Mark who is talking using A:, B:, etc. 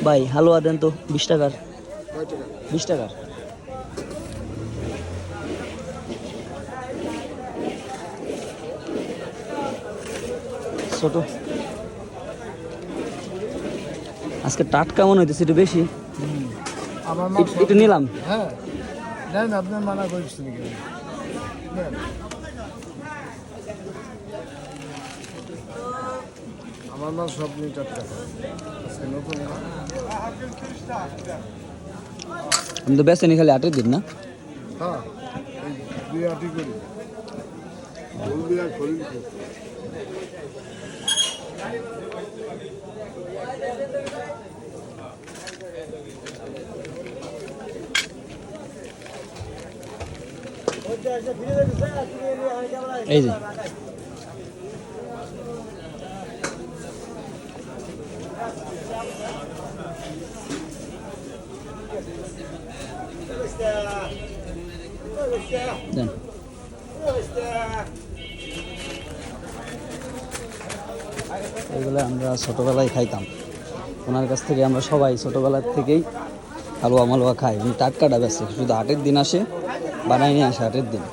A: ভাই হালুয়া দেন তো 20 টাকার।
B: কয় টাকা?
A: 20 টাকার ছোট। আজকে টাটকা মনে হইতেছে একটু বেশি।
B: আমার মাল
A: একটু নিলাম।
B: হ্যাঁ নেন, আপনার মানা করছেন কেন? নেন। আমার মাল সব নিয়ে টাটকা আজকে নতুন না।
A: আমি তো বেছে নি খালি 8-এর দিন না।
B: হ্যাঁ এই 2 আটি করি বলবি আর করি
A: এই যে দেন। এগুলো আমরা ছোটোবেলায় খাইতাম, ওনার কাছ থেকে আমরা সবাই ছোটোবেলার থেকেই হালুয়া মালুয়া খাই। উনি টাটকাটা বেছে, শুধু 8-এর দিন আসে, বানাই নিয়ে আসে 8-এর দিন।